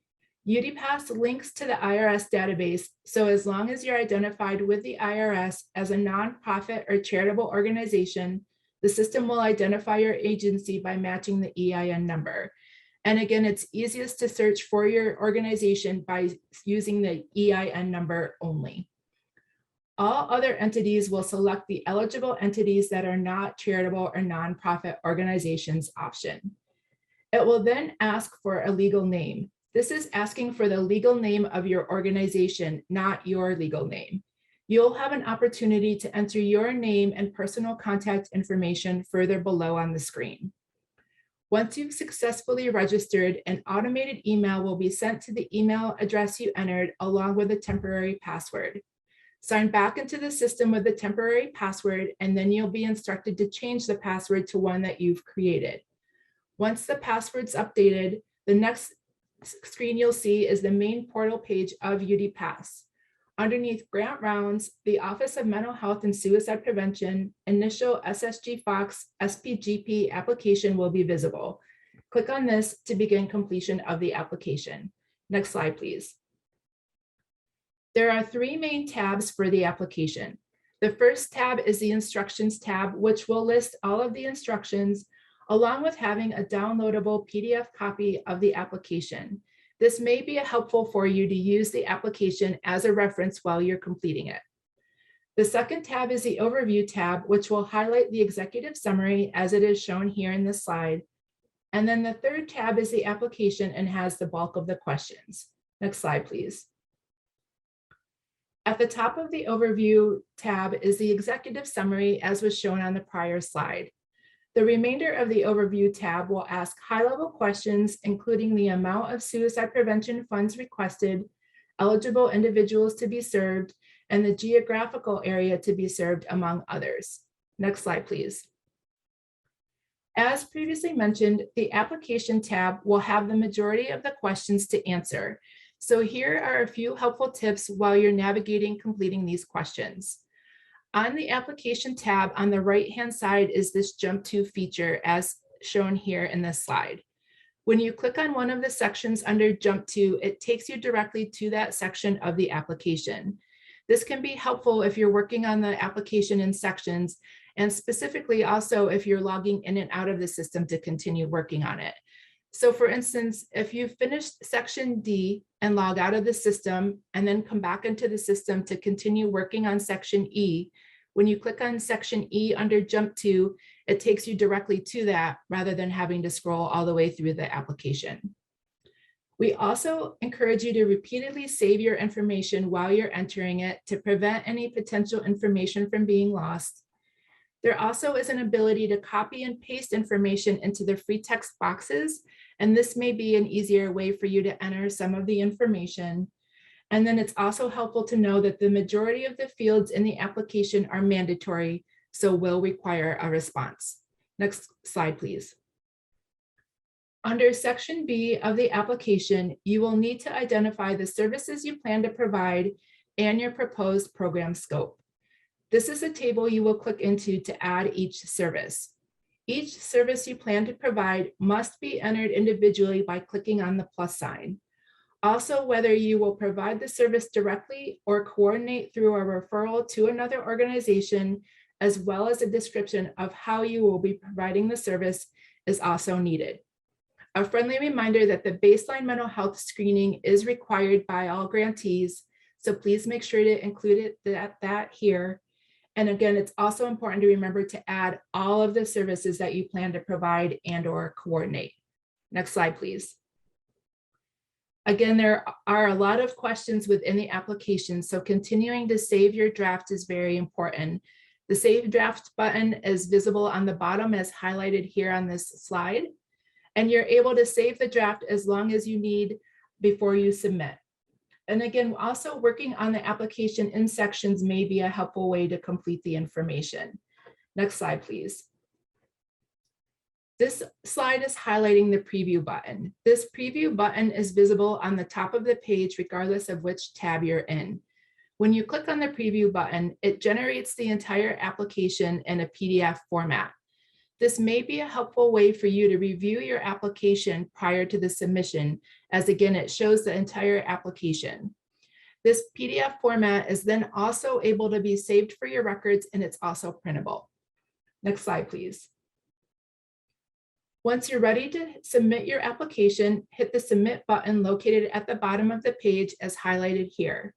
UDPass links to the IRS database, so as long as you're identified with the IRS as a nonprofit or charitable organization, the system will identify your agency by matching the EIN number. And again, it's easiest to search for your organization by using the EIN number only. All other entities will select the eligible entities that are not charitable or nonprofit organizations option. It will then ask for a legal name. This is asking for the legal name of your organization, not your legal name. You'll have an opportunity to enter your name and personal contact information further below on the screen. Once you've successfully registered, an automated email will be sent to the email address you entered along with a temporary password. Sign back into the system with the temporary password, and then you'll be instructed to change the password to one that you've created. Once the password's updated, the next screen you'll see is the main portal page of UDPass. Underneath Grant Rounds, the Office of Mental Health and Suicide Prevention initial SSG Fox SPGP application will be visible. Click on this to begin completion of the application. Next slide, please. There are three main tabs for the application. The first tab is the Instructions tab, which will list all of the instructions, along with having a downloadable PDF copy of the application. This may be helpful for you to use the application as a reference while you're completing it. The second tab is the Overview tab, which will highlight the executive summary as it is shown here in this slide. And then the third tab is the application and has the bulk of the questions. Next slide, please. At the top of the Overview tab is the executive summary as was shown on the prior slide. The remainder of the Overview tab will ask high-level questions, including the amount of suicide prevention funds requested, eligible individuals to be served, and the geographical area to be served, among others. Next slide, please. As previously mentioned, the Application tab will have the majority of the questions to answer. So here are a few helpful tips while you're navigating completing these questions. On the Application tab on the right-hand side is this Jump To feature as shown here in this slide. When you click on one of the sections under Jump To, it takes you directly to that section of the application. This can be helpful if you're working on the application in sections, and specifically also if you're logging in and out of the system to continue working on it. So for instance, if you finished section D and log out of the system and then come back into the system to continue working on section E, when you click on section E under Jump To, it takes you directly to that rather than having to scroll all the way through the application. We also encourage you to repeatedly save your information while you're entering it to prevent any potential information from being lost. There also is an ability to copy and paste information into the free text boxes, and this may be an easier way for you to enter some of the information. And then it's also helpful to know that the majority of the fields in the application are mandatory, so will require a response. Next slide, please. Under Section B of the application, you will need to identify the services you plan to provide and your proposed program scope. This is a table you will click into to add each service. Each service you plan to provide must be entered individually by clicking on the plus sign. Also, whether you will provide the service directly or coordinate through a referral to another organization, as well as a description of how you will be providing the service, is also needed. A friendly reminder that the baseline mental health screening is required by all grantees, so please make sure to include that here. And again, it's also important to remember to add all of the services that you plan to provide and or coordinate. Next slide, please. Again, there are a lot of questions within the application, so continuing to save your draft is very important. The Save Draft button is visible on the bottom as highlighted here on this slide, and you're able to save the draft as long as you need before you submit. And again, also working on the application in sections may be a helpful way to complete the information. Next slide, please. This slide is highlighting the preview button. This preview button is visible on the top of the page, regardless of which tab you're in. When you click on the preview button, it generates the entire application in a PDF format. This may be a helpful way for you to review your application prior to the submission, as again, it shows the entire application. This PDF format is then also able to be saved for your records, and it's also printable. Next slide, please. Once you're ready to submit your application, hit the Submit button located at the bottom of the page as highlighted here.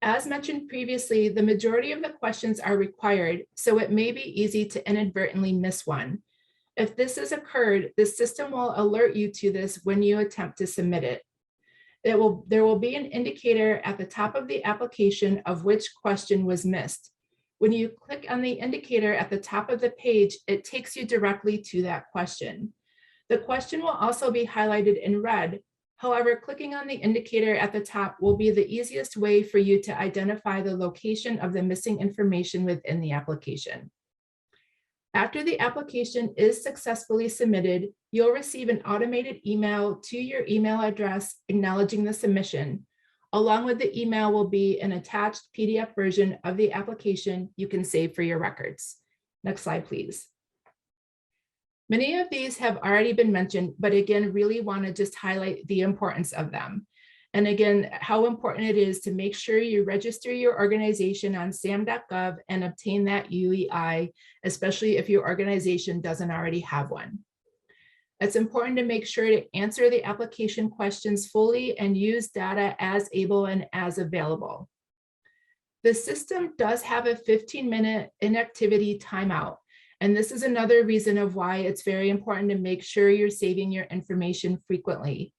As mentioned previously, the majority of the questions are required, so it may be easy to inadvertently miss one. If this has occurred, the system will alert you to this when you attempt to submit it. There will be an indicator at the top of the application of which question was missed. When you click on the indicator at the top of the page, it takes you directly to that question. The question will also be highlighted in red. However, clicking on the indicator at the top will be the easiest way for you to identify the location of the missing information within the application. After the application is successfully submitted, you'll receive an automated email to your email address acknowledging the submission. Along with the email will be an attached PDF version of the application you can save for your records. Next slide, please. Many of these have already been mentioned, but again, really want to just highlight the importance of them. And again, how important it is to make sure you register your organization on sam.gov and obtain that UEI, especially if your organization doesn't already have one. It's important to make sure to answer the application questions fully and use data as able and as available. The system does have a 15-minute inactivity timeout. And this is another reason of why it's very important to make sure you're saving your information frequently.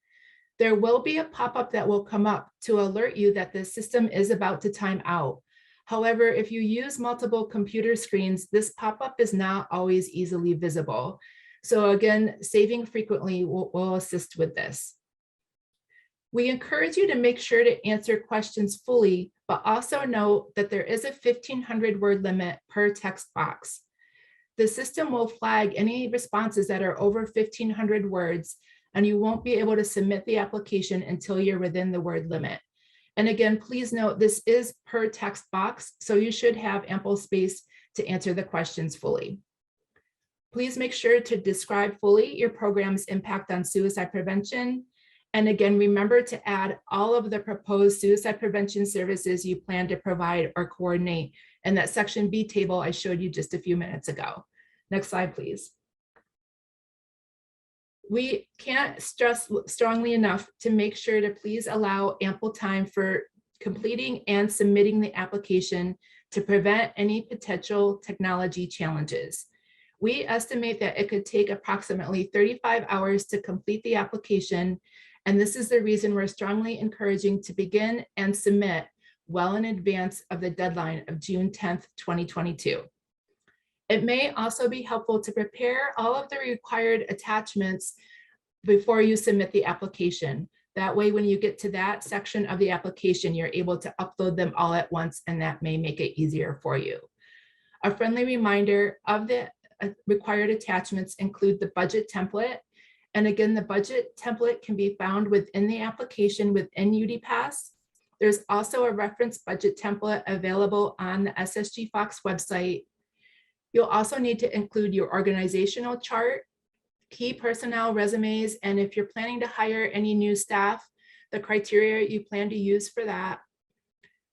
There will be a pop-up that will come up to alert you that the system is about to time out. However, if you use multiple computer screens, this pop-up is not always easily visible. So again, saving frequently will assist with this. We encourage you to make sure to answer questions fully, but also note that there is a 1,500 word limit per text box. The system will flag any responses that are over 1,500 words, and you won't be able to submit the application until you're within the word limit. And again, please note this is per text box, so you should have ample space to answer the questions fully. Please make sure to describe fully your program's impact on suicide prevention. And again, remember to add all of the proposed suicide prevention services you plan to provide or coordinate in that Section B table I showed you just a few minutes ago. Next slide, please. We can't stress strongly enough to make sure to please allow ample time for completing and submitting the application to prevent any potential technology challenges. We estimate that it could take approximately 35 hours to complete the application, and this is the reason we're strongly encouraging to begin and submit well in advance of the deadline of June 10th, 2022. It may also be helpful to prepare all of the required attachments before you submit the application. That way, when you get to that section of the application, you're able to upload them all at once, and that may make it easier for you. A friendly reminder of the required attachments include the budget template. And again, the budget template can be found within the application within UDPass. There's also a reference budget template available on the SSG Fox website. You'll also need to include your organizational chart, key personnel resumes, and if you're planning to hire any new staff, the criteria you plan to use for that,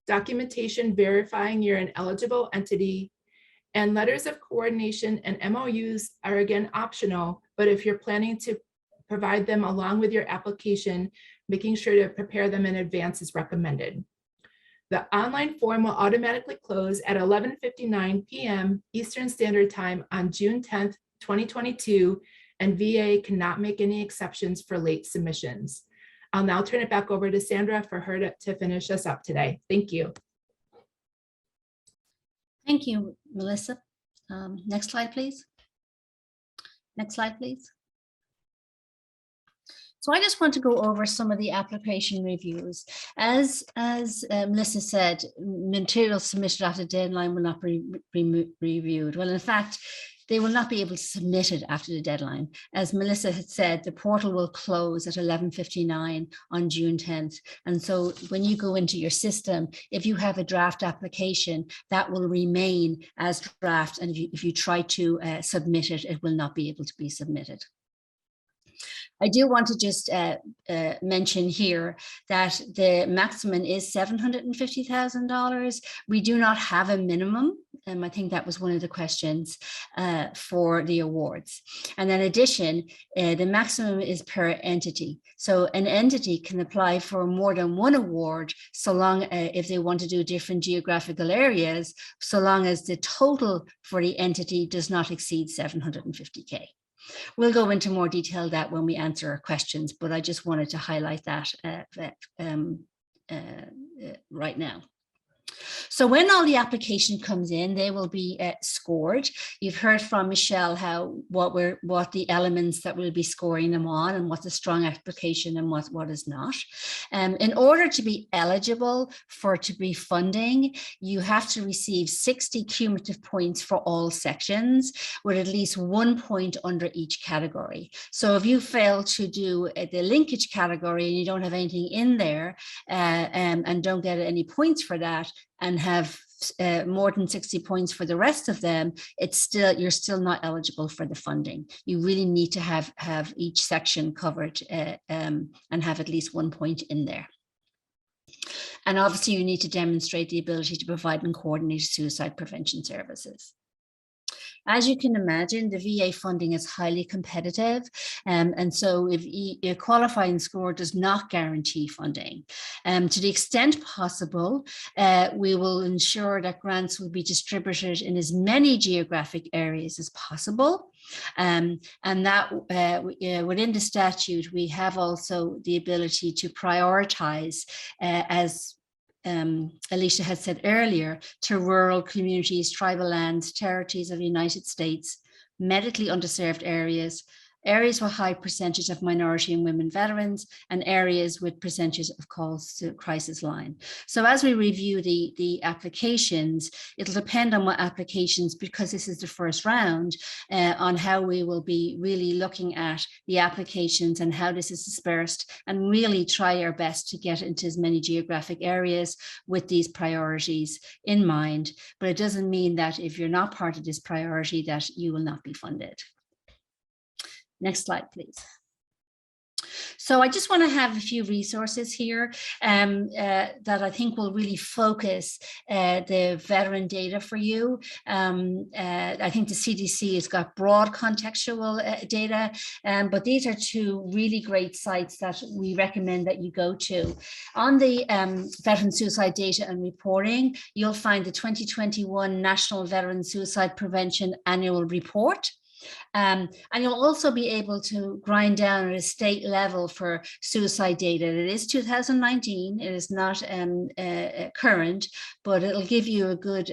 documentation verifying you're an eligible entity, and letters of coordination and MOUs are again optional, but if you're planning to provide them along with your application, making sure to prepare them in advance is recommended. The online form will automatically close at 11:59 p.m. Eastern Standard Time on June 10th, 2022, and VA cannot make any exceptions for late submissions. I'll now turn it back over to Sandra for her to finish us up today. Thank you. Thank you, Melissa. Next slide, please. Next slide, please. So I just want to go over some of the application reviews. As Melissa said, materials submitted after deadline will not be reviewed. Well, in fact, they will not be able to submit it after the deadline. As Melissa had said, the portal will close at 11:59 on June 10th. And so when you go into your system, if you have a draft application, that will remain as draft. And if you try to submit it, it will not be able to be submitted. I do want to just mention here that the maximum is $750,000. We do not have a minimum. I think that was one of the questions for the awards. And in addition, the maximum is per entity. So an entity can apply for more than one award, so long if they want to do different geographical areas, so long as the total for the entity does not exceed $750K. We'll go into more detail that when we answer our questions, but I just wanted to highlight that right now. So when all the application comes in, they will be scored. You've heard from Michelle what the elements that we'll be scoring them on and what's a strong application and what is not. In order to be eligible to be funding, you have to receive 60 cumulative points for all sections with at least 1 point under each category. So if you fail to do the linkage category and you don't have anything in there and don't get any points for that, and have more than 60 points for the rest of them, you're still not eligible for the funding. You really need to have each section covered and have at least 1 point in there. And obviously you need to demonstrate the ability to provide and coordinate suicide prevention services. As you can imagine, the VA funding is highly competitive, and so if a qualifying score does not guarantee funding. To the extent possible, we will ensure that grants will be distributed in as many geographic areas as possible. And that within the statute, we have also the ability to prioritize as Alicia had said earlier, to rural communities, tribal lands, territories of the United States, medically underserved areas, areas with high percentage of minority and women veterans, and areas with percentages of calls to crisis line. So as we review the applications, it'll depend on what applications, because this is the first round, on how we will be really looking at the applications and how this is dispersed, and really try our best to get into as many geographic areas with these priorities in mind. But it doesn't mean that if you're not part of this priority that you will not be funded. Next slide, please. So I just want to have a few resources here that I think will really focus the veteran data for you. I think the CDC has got broad contextual data, but these are two really great sites that we recommend that you go to. On the Veteran Suicide Data and Reporting, you'll find the 2021 National Veteran Suicide Prevention Annual Report. And you'll also be able to grind down at a state level for suicide data. It is 2019, it is not current, but it'll give you a good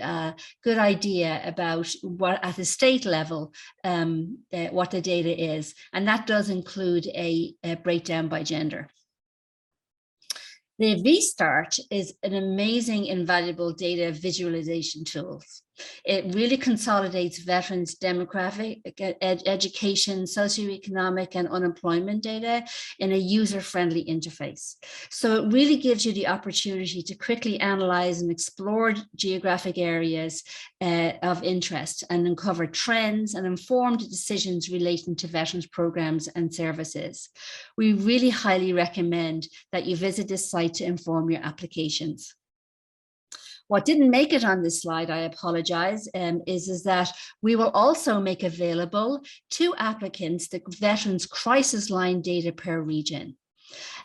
idea about what at the state level, what the data is. And that does include a breakdown by gender. The VStart is an amazing, invaluable data visualization tool. It really consolidates veterans' demographic, education, socioeconomic, and unemployment data in a user-friendly interface. So it really gives you the opportunity to quickly analyze and explore geographic areas of interest and uncover trends and informed decisions relating to veterans programs and services. We really highly recommend that you visit this site to inform your applications. What didn't make it on this slide, I apologize, is that we will also make available to applicants the Veterans Crisis Line data per region.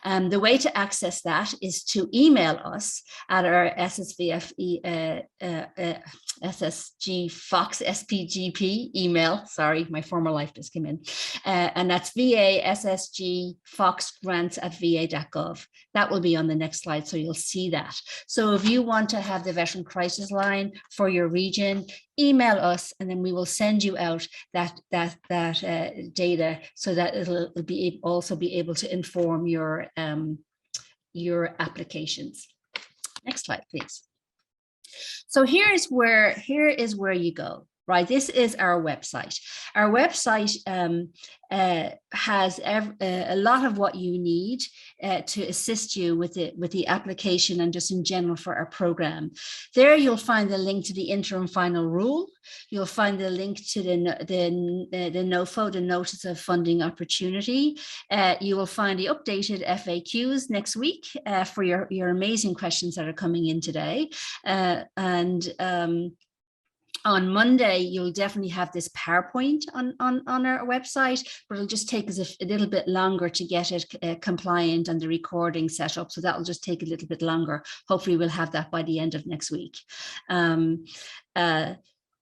The way to access that is to email us at our SSG Fox SPGP email. Sorry, my former life just came in. And that's VASSGFoxGrants@va.gov. That will be on the next slide, so you'll see that. So if you want to have the Veteran Crisis Line for your region, email us, and then we will send you out that data so that it'll be also be able to inform your applications. Next slide, please. So here is where you go. Right, this is our website. Our website has a lot of what you need to assist you with the application and just in general for our program. There you'll find the link to the interim final rule. You'll find the link to the NOFO, the Notice of Funding Opportunity. You will find the updated FAQs next week for your amazing questions that are coming in today. On Monday, you'll definitely have this PowerPoint on our website, but it'll just take us a little bit longer to get it compliant and the recording set up. So that'll just take a little bit longer. Hopefully we'll have that by the end of next week.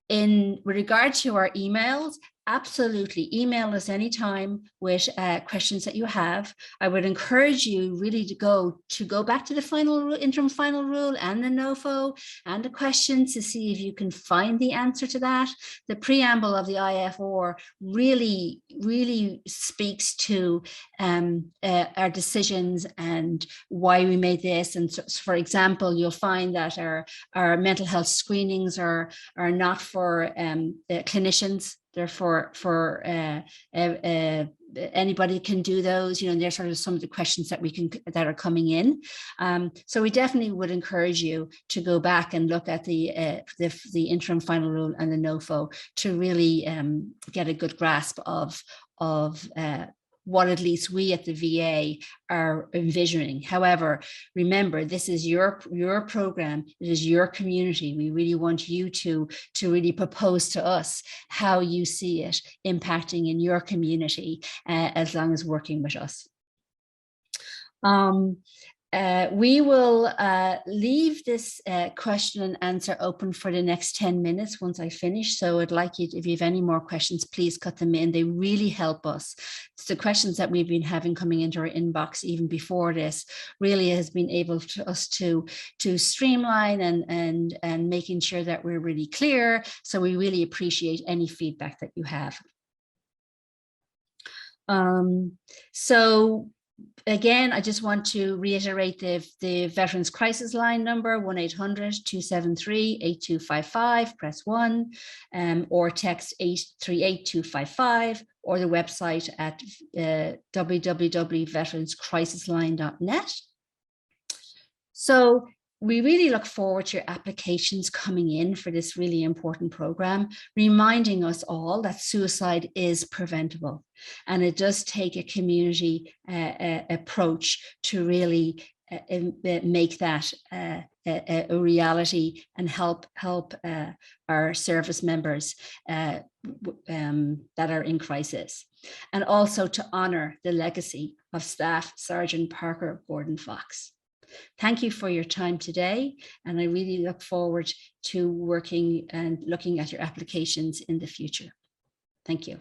In regard to our emails, absolutely email us anytime with questions that you have. I would encourage you really to go back to the interim final rule and the NOFO and the questions to see if you can find the answer to that. The preamble of the IFR really speaks to our decisions and why we made this. And so, for example, you'll find that our mental health screenings are not for clinicians. They're for anybody can do those, and they're sort of some of the questions that are coming in. So we definitely would encourage you to go back and look at the interim final rule and the NOFO to really get a good grasp of what at least we at the VA are envisioning. However, remember, this is your program, it is your community. We really want you to really propose to us how you see it impacting in your community as long as working with us. We will leave this question and answer open for the next 10 minutes once I finish. So I'd like you, if you have any more questions, please cut them in. They really help us. It's the questions that we've been having coming into our inbox even before this really has been able to us to streamline and making sure that we're really clear. So we really appreciate any feedback that you have. So again, I just want to reiterate the Veterans Crisis Line number, 1-800-273-8255, press 1, or text 838-255, or the website at www.veteranscrisisline.net. So we really look forward to your applications coming in for this really important program, reminding us all that suicide is preventable. And it does take a community approach to really make that a reality and help our service members that are in crisis. And also to honor the legacy of Staff Sergeant Parker Gordon Fox. Thank you for your time today, and I really look forward to working and looking at your applications in the future. Thank you.